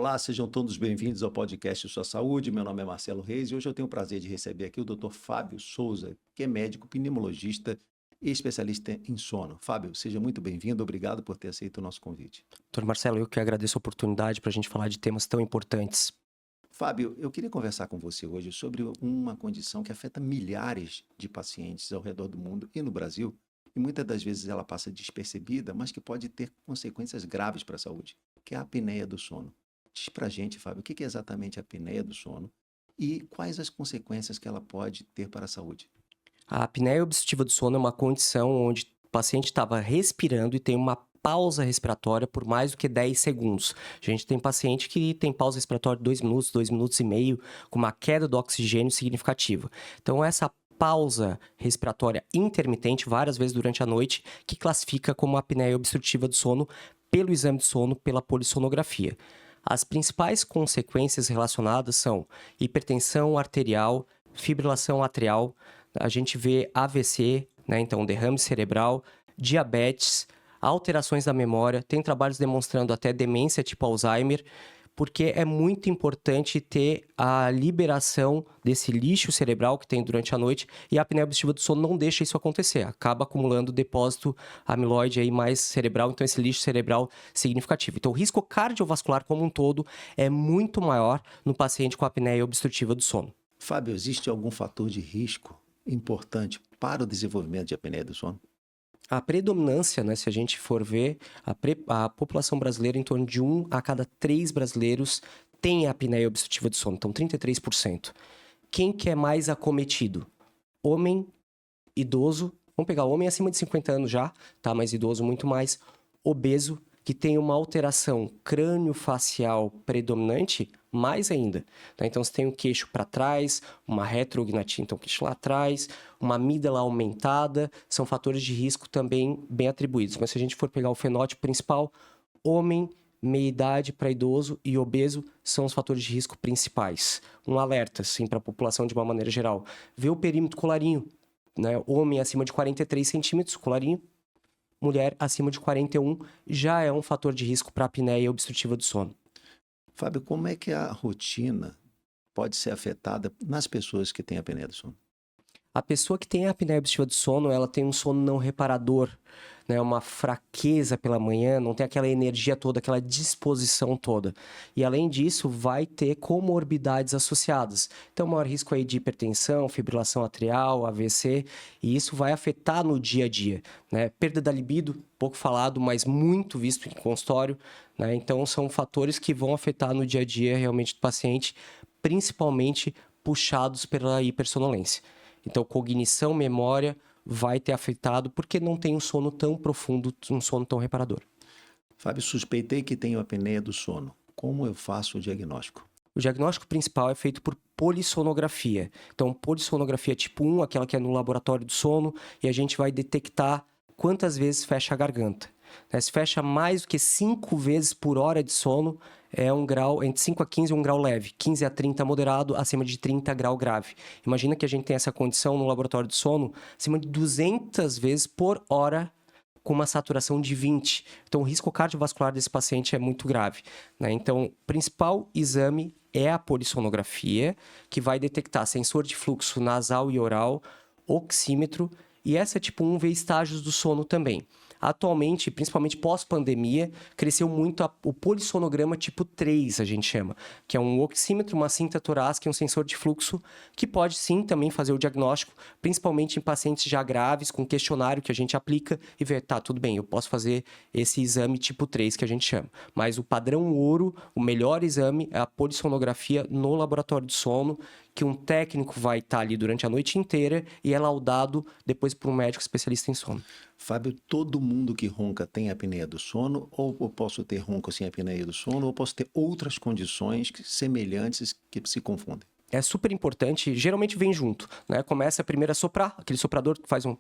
Olá, sejam todos bem-vindos ao podcast Sua Saúde. Meu nome é Marcelo Reis e hoje eu tenho o prazer de receber aqui o Dr. Fábio Souza, que é médico pneumologista e especialista em sono. Fábio, seja muito bem-vindo, obrigado por ter aceito o nosso convite. Doutor Marcelo, eu que agradeço a oportunidade para a gente falar de temas tão importantes. Fábio, eu queria conversar com você hoje sobre uma condição que afeta milhares de pacientes ao redor do mundo e no Brasil, e muitas das vezes ela passa despercebida, mas que pode ter consequências graves para a saúde, que é a apneia do sono. Diz pra gente, Fábio, o que é exatamente a apneia do sono e quais as consequências que ela pode ter para a saúde? A apneia obstrutiva do sono é uma condição onde o paciente estava respirando e tem uma pausa respiratória por mais do que 10 segundos. A gente tem paciente que tem pausa respiratória de 2 minutos e meio, com uma queda do oxigênio significativa. Então, essa pausa respiratória intermitente, várias vezes durante a noite, que classifica como apneia obstrutiva do sono pelo exame de sono, pela polissonografia. As principais consequências relacionadas são hipertensão arterial, fibrilação atrial, a gente vê AVC, né, então derrame cerebral, diabetes, alterações da memória, tem trabalhos demonstrando até demência tipo Alzheimer, porque é muito importante ter a liberação desse lixo cerebral que tem durante a noite e a apneia obstrutiva do sono não deixa isso acontecer, acaba acumulando depósito amiloide aí mais cerebral, então esse lixo cerebral significativo. Então o risco cardiovascular como um todo é muito maior no paciente com apneia obstrutiva do sono. Fábio, existe algum fator de risco importante para o desenvolvimento de apneia do sono? A predominância, né, se a gente for ver, a população brasileira, em torno de 1 a cada 3 brasileiros tem apneia obstrutiva do sono, então 33%. Quem que é mais acometido? Homem, idoso, vamos pegar homem acima de 50 anos já, tá? Mas idoso muito mais, obeso, que tem uma alteração crânio-facial predominante, mais ainda. Tá? Então, você tem o queixo para trás, uma retrognatina, então o queixo lá atrás, uma amígdala aumentada, são fatores de risco também bem atribuídos. Mas se a gente for pegar o fenótipo principal, homem, meia-idade para idoso e obeso são os fatores de risco principais. Um alerta, sim, para a população de uma maneira geral. Vê o perímetro colarinho, né? Homem acima de 43 centímetros, colarinho. Mulher acima de 41 já é um fator de risco para apneia obstrutiva do sono. Fábio, como é que a rotina pode ser afetada nas pessoas que têm apneia do sono? A pessoa que tem a apneia obstrutiva do sono, ela tem um sono não reparador, né? Uma fraqueza pela manhã, não tem aquela energia toda, aquela disposição toda. E além disso, vai ter comorbidades associadas. Então, maior risco aí de hipertensão, fibrilação atrial, AVC, e isso vai afetar no dia a dia, né? Perda da libido, pouco falado, mas muito visto em consultório, né? Então, são fatores que vão afetar no dia a dia realmente do paciente, principalmente puxados pela hipersonolência. Então, cognição, memória vai ter afetado porque não tem um sono tão profundo, um sono tão reparador. Fábio, suspeitei que tenho apneia do sono. Como eu faço o diagnóstico? O diagnóstico principal é feito por polissonografia. Então, polissonografia tipo 1, aquela que é no laboratório do sono, e a gente vai detectar quantas vezes fecha a garganta. Se fecha mais do que 5 vezes por hora de sono, é um grau, entre 5 a 15 é um grau leve, 15 a 30 moderado, acima de 30 grau grave. Imagina que a gente tem essa condição no laboratório de sono, acima de 200 vezes por hora, com uma saturação de 20. Então, o risco cardiovascular desse paciente é muito grave, né? Então, o principal exame é a polissonografia, que vai detectar sensor de fluxo nasal e oral, oxímetro, e essa tipo 1 vê estágios do sono também. Atualmente, principalmente pós-pandemia, cresceu muito o polissonograma tipo 3, a gente chama, que é um oxímetro, uma cinta torácica e um sensor de fluxo, que pode sim também fazer o diagnóstico, principalmente em pacientes já graves, com questionário que a gente aplica e vê, tá, tudo bem, eu posso fazer esse exame tipo 3 que a gente chama. Mas o padrão ouro, o melhor exame é a polissonografia no laboratório de sono, que um técnico vai estar ali durante a noite inteira e é laudado depois por um médico especialista em sono. Fábio, todo mundo que ronca tem apneia do sono? Ou eu posso ter ronco sem apneia do sono? Ou posso ter outras condições semelhantes que se confundem? É super importante, geralmente vem junto, né? Começa primeiro a soprar, aquele soprador que faz um...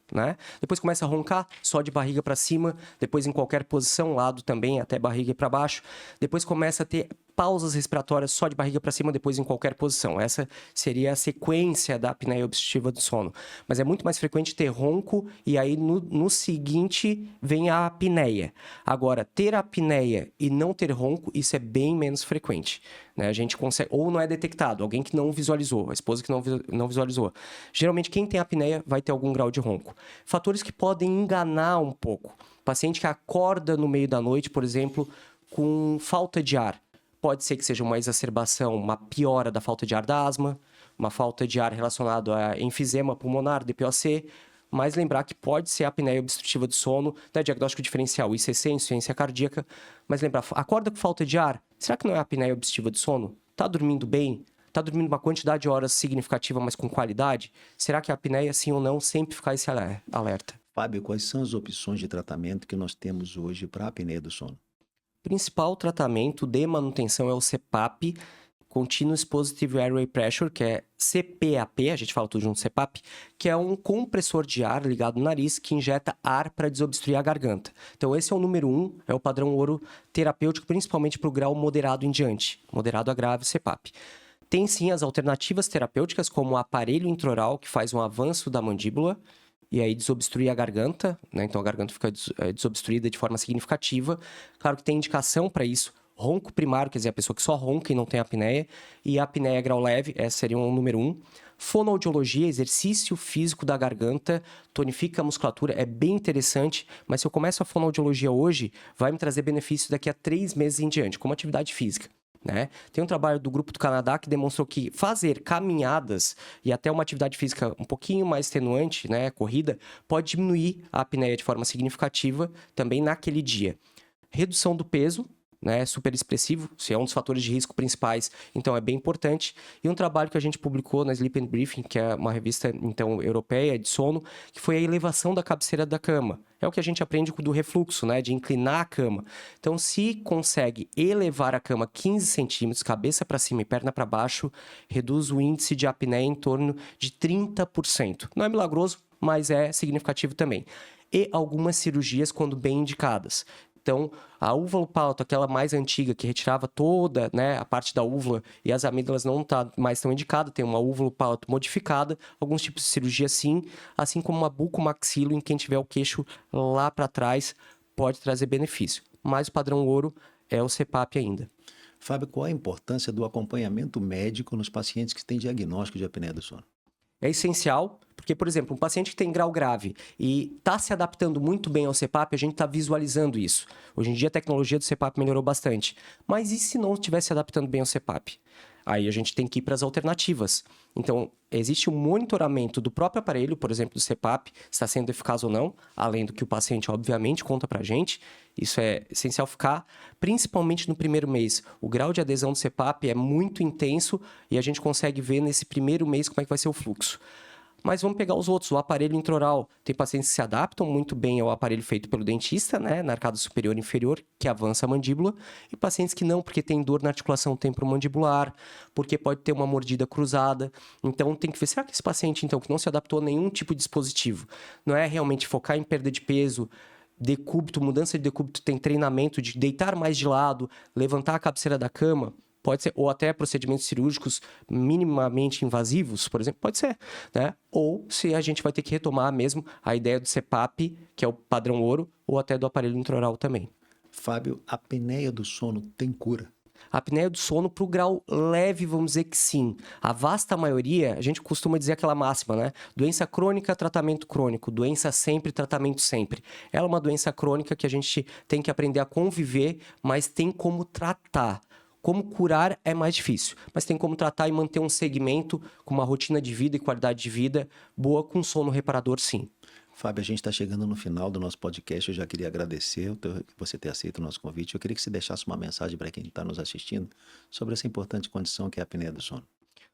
né? Depois começa a roncar, só de barriga para cima, depois em qualquer posição, lado também, até barriga para baixo. Depois começa a ter pausas respiratórias só de barriga para cima, depois em qualquer posição. Essa seria a sequência da apneia obstrutiva do sono. Mas é muito mais frequente ter ronco e aí no seguinte vem a apneia. Agora, ter apneia e não ter ronco, isso é bem menos frequente. Né? A gente consegue, ou não é detectado, alguém que não visualizou, a esposa que não visualizou. Geralmente, quem tem apneia vai ter algum grau de ronco. Fatores que podem enganar um pouco. Paciente que acorda no meio da noite, por exemplo, com falta de ar. Pode ser que seja uma exacerbação, uma piora da falta de ar da asma, uma falta de ar relacionada a enfisema pulmonar, DPOC, mas lembrar que pode ser apneia obstrutiva do sono, né, diagnóstico diferencial, ICC, insuficiência cardíaca, mas lembrar, acorda com falta de ar, será que não é apneia obstrutiva do sono? Está dormindo bem? Está dormindo uma quantidade de horas significativa, mas com qualidade? Será que a apneia, sim ou não, sempre ficar esse alerta? Fábio, quais são as opções de tratamento que nós temos hoje para a apneia do sono? O principal tratamento de manutenção é o CPAP, Continuous Positive Airway Pressure, que é CPAP, a gente fala tudo junto, CPAP, que é um compressor de ar ligado no nariz que injeta ar para desobstruir a garganta. Então, esse é o número 1, é o padrão ouro terapêutico, principalmente para o grau moderado em diante, moderado a grave CPAP. Tem sim as alternativas terapêuticas, como o aparelho intraoral, que faz um avanço da mandíbula, e aí desobstruir a garganta, né? Então a garganta fica desobstruída de forma significativa. Claro que tem indicação para isso. Ronco primário, quer dizer, a pessoa que só ronca e não tem apneia, e a apneia grau leve, essa seria o número 1. Fonoaudiologia, exercício físico da garganta, tonifica a musculatura, é bem interessante, mas se eu começo a fonoaudiologia hoje, vai me trazer benefício daqui a 3 meses em diante, como atividade física. Né? Tem um trabalho do Grupo do Canadá que demonstrou que fazer caminhadas e até uma atividade física um pouquinho mais extenuante, né, corrida, pode diminuir a apneia de forma significativa também naquele dia. Redução do peso, né, super expressivo, se é um dos fatores de risco principais, então é bem importante. E um trabalho que a gente publicou na Sleep and Briefing, que é uma revista então europeia de sono, que foi a elevação da cabeceira da cama. É o que a gente aprende do refluxo, né, de inclinar a cama. Então, se consegue elevar a cama 15 centímetros, cabeça para cima e perna para baixo, reduz o índice de apneia em torno de 30%. Não é milagroso, mas é significativo também. E algumas cirurgias quando bem indicadas. Então, a úvula palato, aquela mais antiga, que retirava toda, né, a parte da úvula e as amígdalas não está mais tão indicada, tem uma úvula palato modificada, alguns tipos de cirurgia sim, assim como uma bucomaxilo em quem tiver o queixo lá para trás, pode trazer benefício. Mas o padrão ouro é o CPAP ainda. Fábio, qual a importância do acompanhamento médico nos pacientes que têm diagnóstico de apneia do sono? É essencial, porque, por exemplo, um paciente que tem grau grave e está se adaptando muito bem ao CPAP, a gente está visualizando isso. Hoje em dia a tecnologia do CPAP melhorou bastante. Mas e se não estiver se adaptando bem ao CPAP? Aí a gente tem que ir para as alternativas. Então, existe um monitoramento do próprio aparelho, por exemplo, do CPAP, se está sendo eficaz ou não, além do que o paciente, obviamente, conta para a gente. Isso é essencial ficar, principalmente no primeiro mês. O grau de adesão do CPAP é muito intenso e a gente consegue ver nesse primeiro mês como é que vai ser o fluxo. Mas vamos pegar os outros, o aparelho intraoral. Tem pacientes que se adaptam muito bem ao aparelho feito pelo dentista, né, na arcada superior e inferior, que avança a mandíbula, e pacientes que não, porque tem dor na articulação temporomandibular, porque pode ter uma mordida cruzada. Então, tem que ver, será que esse paciente, então, que não se adaptou a nenhum tipo de dispositivo, não é realmente focar em perda de peso, decúbito, mudança de decúbito, tem treinamento de deitar mais de lado, levantar a cabeceira da cama? Pode ser, ou até procedimentos cirúrgicos minimamente invasivos, por exemplo, pode ser, né? Ou se a gente vai ter que retomar mesmo a ideia do CPAP, que é o padrão ouro, ou até do aparelho intraoral também. Fábio, a apneia do sono tem cura? A apneia do sono, para o grau leve, vamos dizer que sim. A vasta maioria, a gente costuma dizer aquela máxima, né? Doença crônica, tratamento crônico. Doença sempre, tratamento sempre. Ela é uma doença crônica que a gente tem que aprender a conviver, mas tem como tratar. Como curar é mais difícil, mas tem como tratar e manter um segmento com uma rotina de vida e qualidade de vida boa com sono reparador, sim. Fábio, a gente está chegando no final do nosso podcast. Eu já queria agradecer você ter aceito o nosso convite. Eu queria que você deixasse uma mensagem para quem está nos assistindo sobre essa importante condição que é a apneia do sono.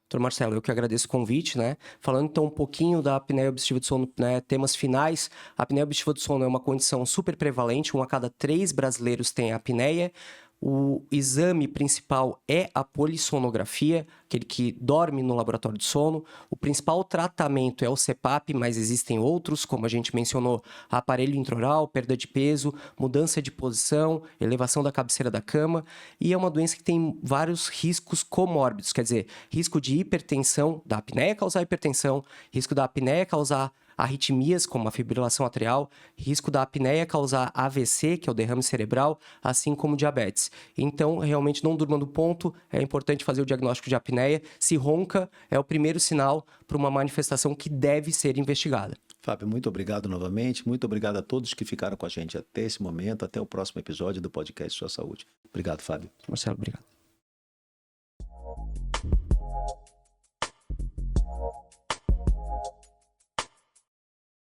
Doutor Marcelo, eu que agradeço o convite, né? Falando então um pouquinho da apneia obstrutiva do sono, né? Temas finais. A apneia obstrutiva do sono é uma condição super prevalente, 1 a cada 3 brasileiros tem apneia. O exame principal é a polissonografia, aquele que dorme no laboratório de sono. O principal tratamento é o CPAP, mas existem outros, como a gente mencionou, aparelho intraoral, perda de peso, mudança de posição, elevação da cabeceira da cama. E é uma doença que tem vários riscos comórbidos, quer dizer, risco de hipertensão, da apneia causar hipertensão, risco da apneia causar arritmias, como a fibrilação atrial, risco da apneia causar AVC, que é o derrame cerebral, assim como diabetes. Então, realmente, não durma no ponto, é importante fazer o diagnóstico de apneia. Se ronca, é o primeiro sinal para uma manifestação que deve ser investigada. Fábio, muito obrigado novamente. Muito obrigado a todos que ficaram com a gente até esse momento. Até o próximo episódio do podcast Sua Saúde. Obrigado, Fábio. Marcelo, obrigado.